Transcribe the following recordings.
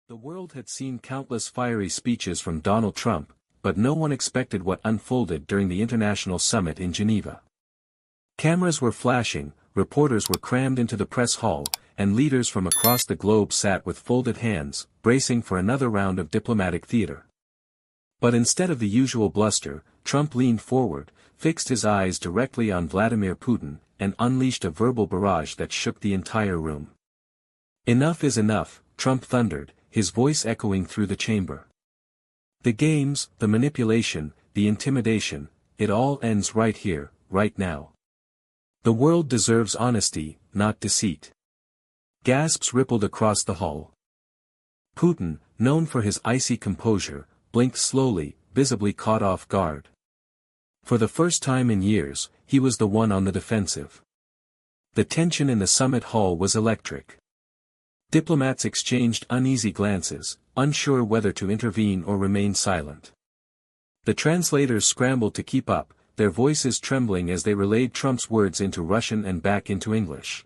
The world had seen countless fiery speeches from Donald Trump, but no one expected what unfolded during the international summit in Geneva. Cameras were flashing, reporters were crammed into the press hall, and leaders from across the globe sat with folded hands, bracing for another round of diplomatic theater. But instead of the usual bluster, Trump leaned forward, fixed his eyes directly on Vladimir Putin, and unleashed a verbal barrage that shook the entire room. "Enough is enough," Trump thundered, his voice echoing through the chamber. "The games, the manipulation, the intimidation, it all ends right here, right now. The world deserves honesty, not deceit." Gasps rippled across the hall. Putin, known for his icy composure, blinked slowly, visibly caught off guard. For the first time in years, he was the one on the defensive. The tension in the summit hall was electric. Diplomats exchanged uneasy glances, unsure whether to intervene or remain silent. The translators scrambled to keep up, their voices trembling as they relayed Trump's words into Russian and back into English.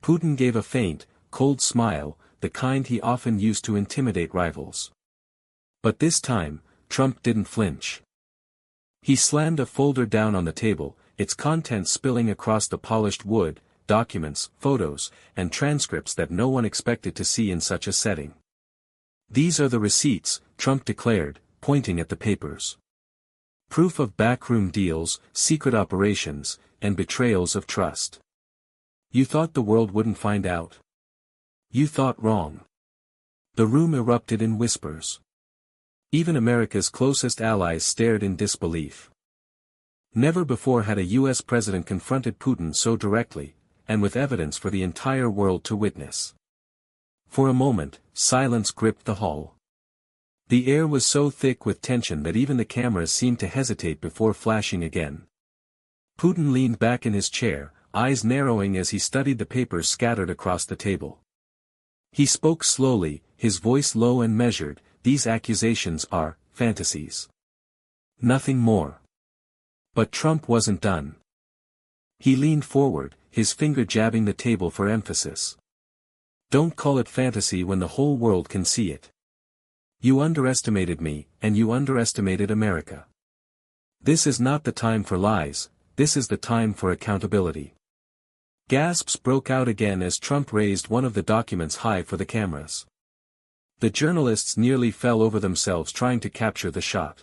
Putin gave a faint, cold smile, the kind he often used to intimidate rivals. But this time, Trump didn't flinch. He slammed a folder down on the table, its contents spilling across the polished wood, documents, photos, and transcripts that no one expected to see in such a setting. "These are the receipts," Trump declared, pointing at the papers. "Proof of backroom deals, secret operations, and betrayals of trust. You thought the world wouldn't find out? You thought wrong." The room erupted in whispers. Even America's closest allies stared in disbelief. Never before had a U.S. president confronted Putin so directly, and with evidence for the entire world to witness. For a moment, silence gripped the hall. The air was so thick with tension that even the cameras seemed to hesitate before flashing again. Putin leaned back in his chair, eyes narrowing as he studied the papers scattered across the table. He spoke slowly, his voice low and measured. "These accusations are fantasies. Nothing more." But Trump wasn't done. He leaned forward, his finger jabbing the table for emphasis. "Don't call it fantasy when the whole world can see it. You underestimated me, and you underestimated America. This is not the time for lies, this is the time for accountability." Gasps broke out again as Trump raised one of the documents high for the cameras. The journalists nearly fell over themselves trying to capture the shot.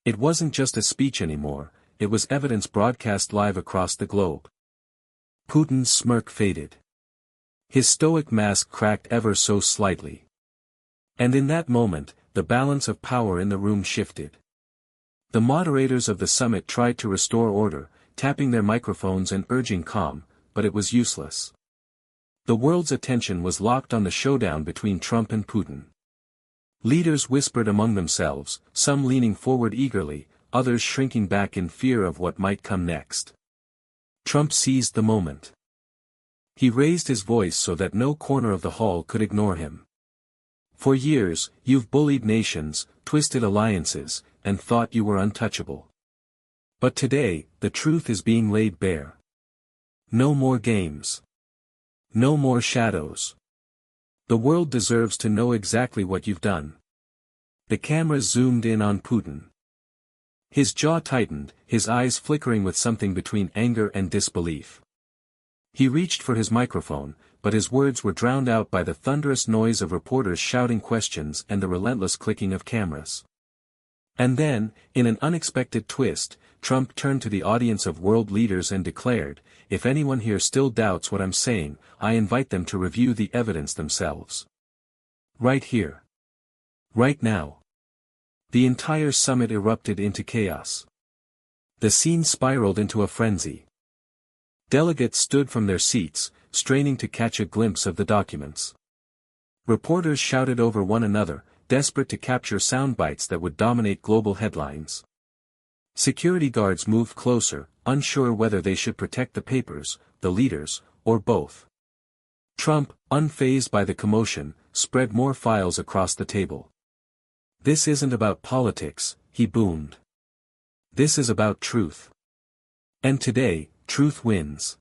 It wasn't just a speech anymore, it was evidence broadcast live across the globe. Putin's smirk faded. His stoic mask cracked ever so slightly. And in that moment, the balance of power in the room shifted. The moderators of the summit tried to restore order, tapping their microphones and urging calm, but it was useless. The world's attention was locked on the showdown between Trump and Putin. Leaders whispered among themselves, some leaning forward eagerly, others shrinking back in fear of what might come next. Trump seized the moment. He raised his voice so that no corner of the hall could ignore him. "For years, you've bullied nations, twisted alliances, and thought you were untouchable. But today, the truth is being laid bare. No more games. No more shadows. The world deserves to know exactly what you've done." The cameras zoomed in on Putin. His jaw tightened, his eyes flickering with something between anger and disbelief. He reached for his microphone, but his words were drowned out by the thunderous noise of reporters shouting questions and the relentless clicking of cameras. And then, in an unexpected twist, Trump turned to the audience of world leaders and declared, "If anyone here still doubts what I'm saying, I invite them to review the evidence themselves. Right here. Right now." The entire summit erupted into chaos. The scene spiraled into a frenzy. Delegates stood from their seats, straining to catch a glimpse of the documents. Reporters shouted over one another, desperate to capture sound bites that would dominate global headlines. Security guards moved closer, unsure whether they should protect the papers, the leaders, or both. Trump, unfazed by the commotion, spread more files across the table. "This isn't about politics," he boomed. "This is about truth. And today, truth wins."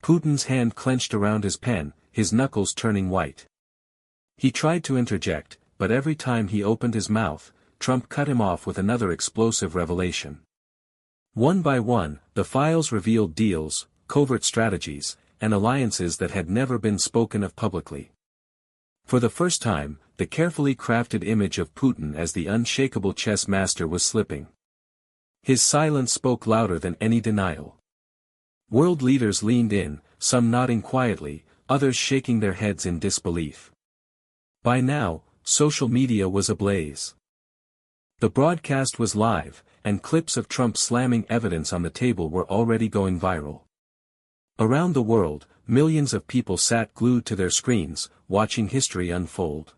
Putin's hand clenched around his pen, his knuckles turning white. He tried to interject, but every time he opened his mouth, Trump cut him off with another explosive revelation. One by one, the files revealed deals, covert strategies, and alliances that had never been spoken of publicly. For the first time, the carefully crafted image of Putin as the unshakable chess master was slipping. His silence spoke louder than any denial. World leaders leaned in, some nodding quietly, others shaking their heads in disbelief. By now, social media was ablaze. The broadcast was live, and clips of Trump slamming evidence on the table were already going viral. Around the world, millions of people sat glued to their screens, watching history unfold.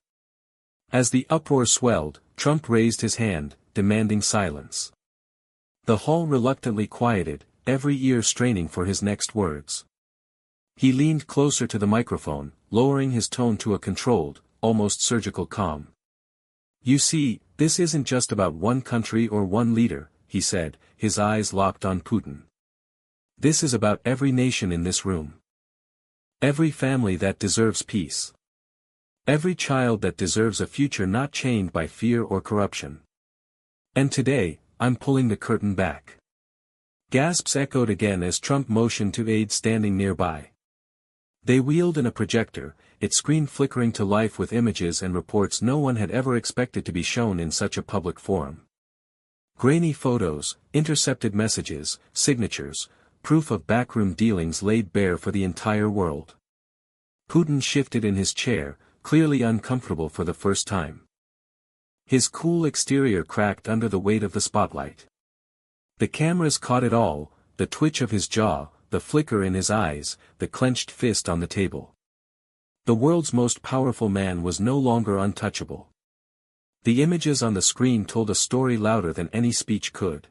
As the uproar swelled, Trump raised his hand, demanding silence. The hall reluctantly quieted, every ear straining for his next words. He leaned closer to the microphone, lowering his tone to a controlled, almost surgical calm. "You see, this isn't just about one country or one leader," he said, his eyes locked on Putin. "This is about every nation in this room. Every family that deserves peace. Every child that deserves a future not chained by fear or corruption. And today, I'm pulling the curtain back." Gasps echoed again as Trump motioned to aides standing nearby. They wheeled in a projector, its screen flickering to life with images and reports no one had ever expected to be shown in such a public forum. Grainy photos, intercepted messages, signatures, proof of backroom dealings laid bare for the entire world. Putin shifted in his chair, clearly uncomfortable for the first time. His cool exterior cracked under the weight of the spotlight. The cameras caught it all, the twitch of his jaw, the flicker in his eyes, the clenched fist on the table. The world's most powerful man was no longer untouchable. The images on the screen told a story louder than any speech could.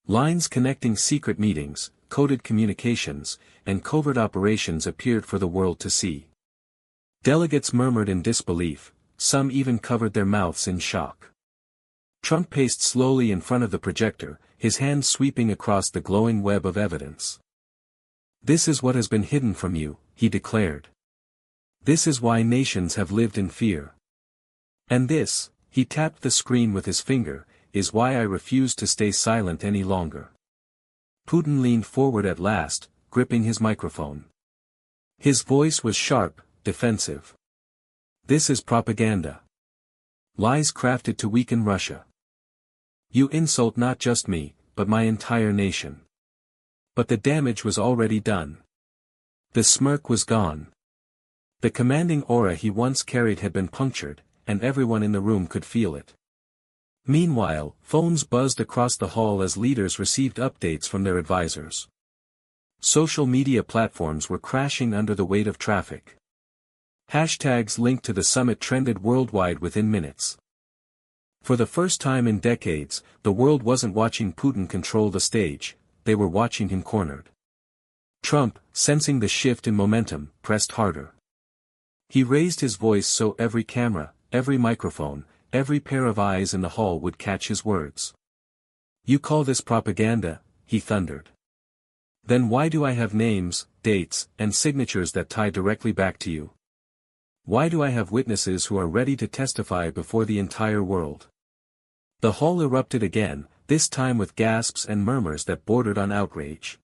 Lines connecting secret meetings, coded communications, and covert operations appeared for the world to see. Delegates murmured in disbelief, some even covered their mouths in shock. Trump paced slowly in front of the projector, his hand sweeping across the glowing web of evidence. "This is what has been hidden from you," he declared. "This is why nations have lived in fear. And this," he tapped the screen with his finger, "is why I refuse to stay silent any longer." Putin leaned forward at last, gripping his microphone. His voice was sharp, defensive. "This is propaganda. Lies crafted to weaken Russia. You insult not just me, but my entire nation." But the damage was already done. The smirk was gone. The commanding aura he once carried had been punctured, and everyone in the room could feel it. Meanwhile, phones buzzed across the hall as leaders received updates from their advisors. Social media platforms were crashing under the weight of traffic. Hashtags linked to the summit trended worldwide within minutes. For the first time in decades, the world wasn't watching Putin control the stage, they were watching him cornered. Trump, sensing the shift in momentum, pressed harder. He raised his voice so every camera, every microphone, every pair of eyes in the hall would catch his words. "You call this propaganda?" he thundered. "Then why do I have names, dates, and signatures that tie directly back to you? Why do I have witnesses who are ready to testify before the entire world?" The hall erupted again, this time with gasps and murmurs that bordered on outrage.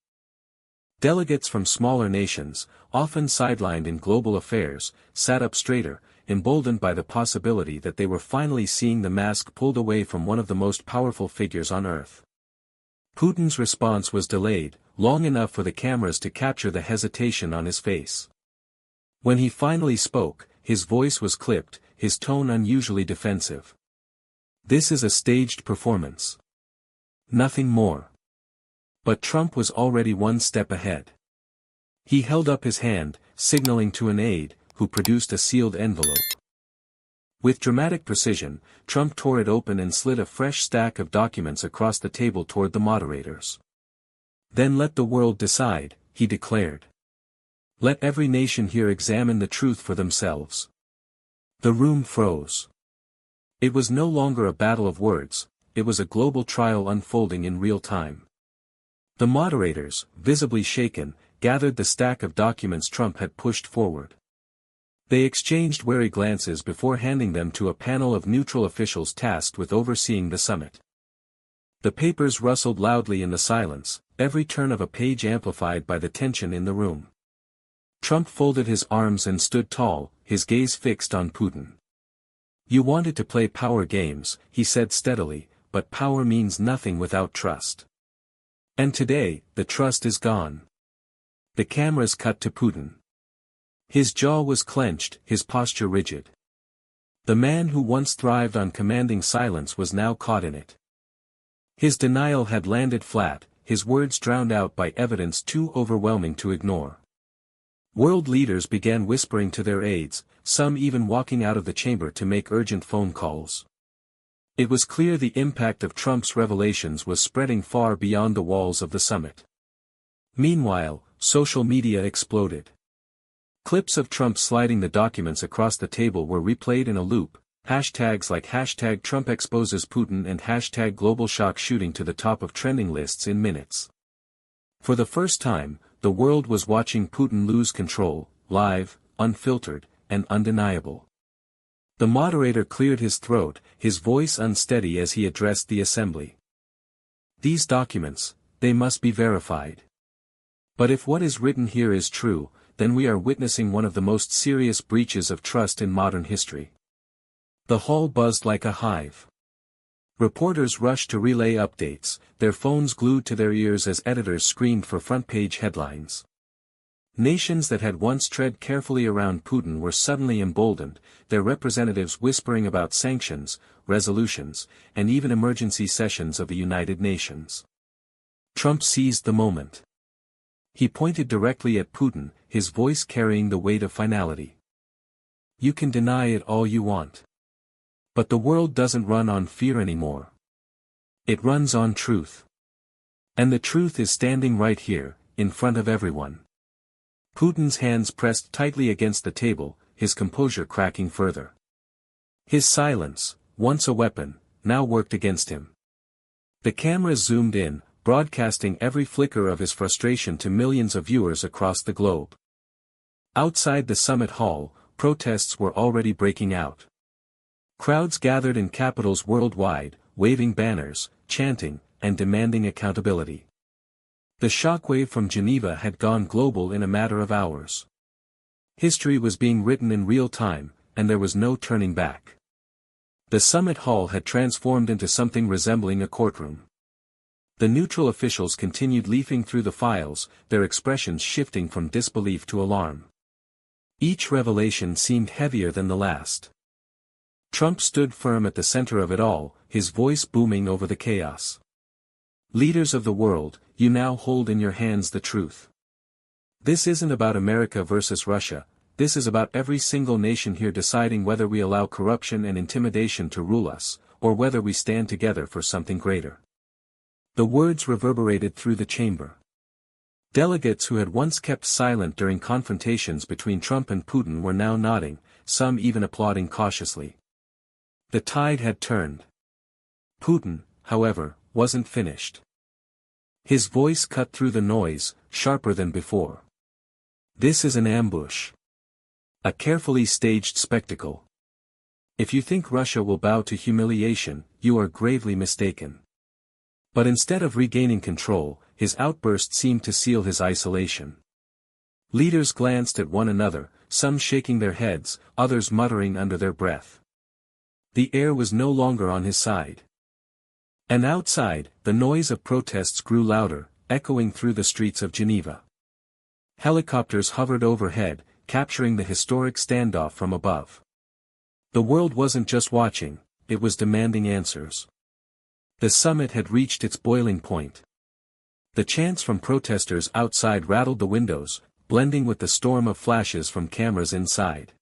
Delegates from smaller nations, often sidelined in global affairs, sat up straighter, emboldened by the possibility that they were finally seeing the mask pulled away from one of the most powerful figures on earth. Putin's response was delayed, long enough for the cameras to capture the hesitation on his face. When he finally spoke, his voice was clipped, his tone unusually defensive. "This is a staged performance. Nothing more." But Trump was already one step ahead. He held up his hand, signaling to an aide, who produced a sealed envelope. With dramatic precision, Trump tore it open and slid a fresh stack of documents across the table toward the moderators. "Then let the world decide," he declared. "Let every nation here examine the truth for themselves." The room froze. It was no longer a battle of words, it was a global trial unfolding in real time. The moderators, visibly shaken, gathered the stack of documents Trump had pushed forward. They exchanged wary glances before handing them to a panel of neutral officials tasked with overseeing the summit. The papers rustled loudly in the silence, every turn of a page amplified by the tension in the room. Trump folded his arms and stood tall, his gaze fixed on Putin. "You wanted to play power games," he said steadily, "but power means nothing without trust. And today, the trust is gone." The cameras cut to Putin. His jaw was clenched, his posture rigid. The man who once thrived on commanding silence was now caught in it. His denial had landed flat, his words drowned out by evidence too overwhelming to ignore. World leaders began whispering to their aides, some even walking out of the chamber to make urgent phone calls. It was clear the impact of Trump's revelations was spreading far beyond the walls of the summit. Meanwhile, social media exploded. Clips of Trump sliding the documents across the table were replayed in a loop, hashtags like #TrumpExposesPutin and #GlobalShock shooting to the top of trending lists in minutes. For the first time, the world was watching Putin lose control, live, unfiltered, and undeniable. The moderator cleared his throat, his voice unsteady as he addressed the assembly. "These documents, they must be verified. But if what is written here is true, then we are witnessing one of the most serious breaches of trust in modern history." The hall buzzed like a hive. Reporters rushed to relay updates, their phones glued to their ears as editors screamed for front-page headlines. Nations that had once tread carefully around Putin were suddenly emboldened, their representatives whispering about sanctions, resolutions, and even emergency sessions of the United Nations. Trump seized the moment. He pointed directly at Putin, his voice carrying the weight of finality. "You can deny it all you want. But the world doesn't run on fear anymore. It runs on truth. And the truth is standing right here, in front of everyone." Putin's hands pressed tightly against the table, his composure cracking further. His silence, once a weapon, now worked against him. The cameras zoomed in, broadcasting every flicker of his frustration to millions of viewers across the globe. Outside the summit hall, protests were already breaking out. Crowds gathered in capitals worldwide, waving banners, chanting, and demanding accountability. The shockwave from Geneva had gone global in a matter of hours. History was being written in real time, and there was no turning back. The summit hall had transformed into something resembling a courtroom. The neutral officials continued leafing through the files, their expressions shifting from disbelief to alarm. Each revelation seemed heavier than the last. Trump stood firm at the center of it all, his voice booming over the chaos. "Leaders of the world, you now hold in your hands the truth. This isn't about America versus Russia, this is about every single nation here deciding whether we allow corruption and intimidation to rule us, or whether we stand together for something greater." The words reverberated through the chamber. Delegates who had once kept silent during confrontations between Trump and Putin were now nodding, some even applauding cautiously. The tide had turned. Putin, however, wasn't finished. His voice cut through the noise, sharper than before. "This is an ambush. A carefully staged spectacle. If you think Russia will bow to humiliation, you are gravely mistaken." But instead of regaining control, his outburst seemed to seal his isolation. Leaders glanced at one another, some shaking their heads, others muttering under their breath. The air was no longer on his side. And outside, the noise of protests grew louder, echoing through the streets of Geneva. Helicopters hovered overhead, capturing the historic standoff from above. The world wasn't just watching, it was demanding answers. The summit had reached its boiling point. The chants from protesters outside rattled the windows, blending with the storm of flashes from cameras inside.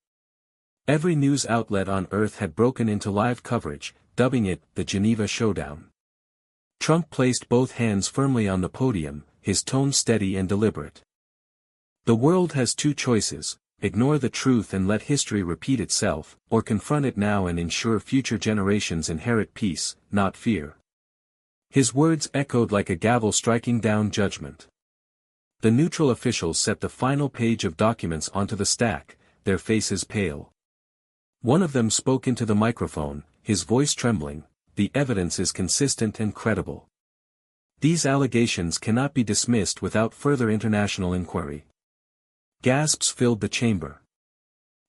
Every news outlet on Earth had broken into live coverage, dubbing it the Geneva Showdown. Trump placed both hands firmly on the podium, his tone steady and deliberate. "The world has two choices: ignore the truth and let history repeat itself, or confront it now and ensure future generations inherit peace, not fear." His words echoed like a gavel striking down judgment. The neutral officials set the final page of documents onto the stack, their faces pale. One of them spoke into the microphone, his voice trembling, "The evidence is consistent and credible. These allegations cannot be dismissed without further international inquiry." Gasps filled the chamber.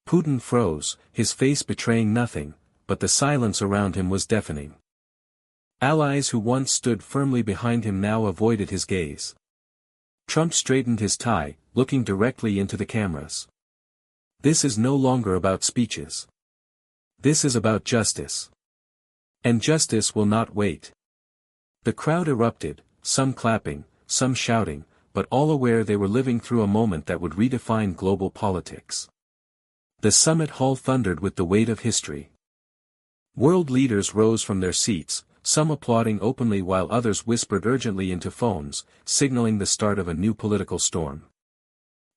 Putin froze, his face betraying nothing, but the silence around him was deafening. Allies who once stood firmly behind him now avoided his gaze. Trump straightened his tie, looking directly into the cameras. "This is no longer about speeches. This is about justice. And justice will not wait." The crowd erupted, some clapping, some shouting, but all aware they were living through a moment that would redefine global politics. The summit hall thundered with the weight of history. World leaders rose from their seats, some applauding openly while others whispered urgently into phones, signaling the start of a new political storm.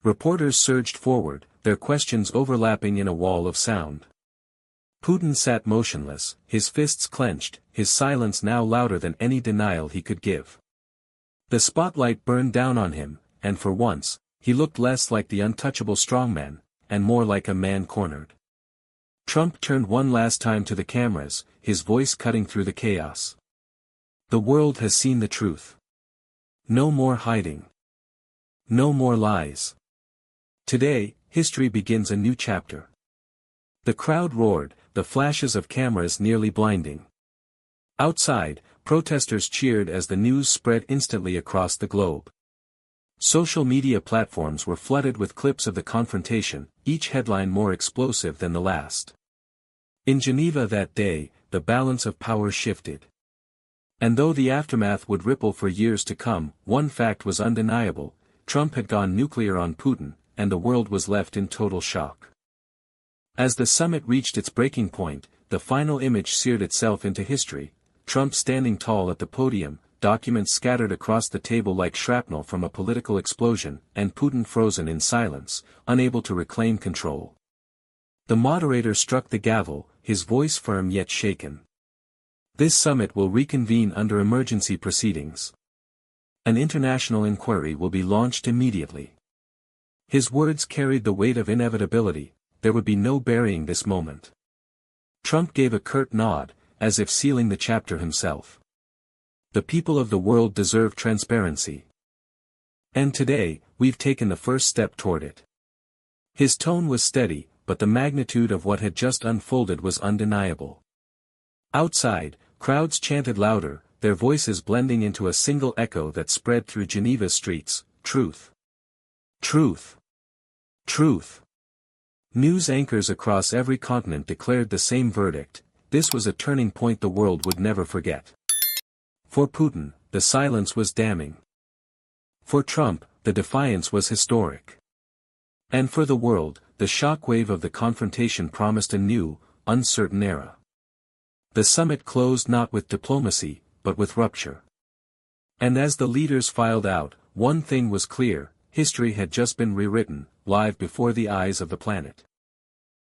Reporters surged forward, their questions overlapping in a wall of sound. Putin sat motionless, his fists clenched, his silence now louder than any denial he could give. The spotlight burned down on him, and for once, he looked less like the untouchable strongman, and more like a man cornered. Trump turned one last time to the cameras, his voice cutting through the chaos. "The world has seen the truth. No more hiding. No more lies. Today, history begins a new chapter." The crowd roared, the flashes of cameras nearly blinding. Outside, protesters cheered as the news spread instantly across the globe. Social media platforms were flooded with clips of the confrontation, each headline more explosive than the last. In Geneva that day, the balance of power shifted. And though the aftermath would ripple for years to come, one fact was undeniable: Trump had gone nuclear on Putin, and the world was left in total shock. As the summit reached its breaking point, the final image seared itself into history: Trump standing tall at the podium, documents scattered across the table like shrapnel from a political explosion, and Putin frozen in silence, unable to reclaim control. The moderator struck the gavel, his voice firm yet shaken. "This summit will reconvene under emergency proceedings. An international inquiry will be launched immediately." His words carried the weight of inevitability. There would be no burying this moment. Trump gave a curt nod, as if sealing the chapter himself. "The people of the world deserve transparency. And today, we've taken the first step toward it." His tone was steady, but the magnitude of what had just unfolded was undeniable. Outside, crowds chanted louder, their voices blending into a single echo that spread through Geneva's streets: "Truth! Truth! Truth!" News anchors across every continent declared the same verdict: this was a turning point the world would never forget. For Putin, the silence was damning. For Trump, the defiance was historic. And for the world, the shockwave of the confrontation promised a new, uncertain era. The summit closed not with diplomacy, but with rupture. And as the leaders filed out, one thing was clear: history had just been rewritten, live before the eyes of the planet.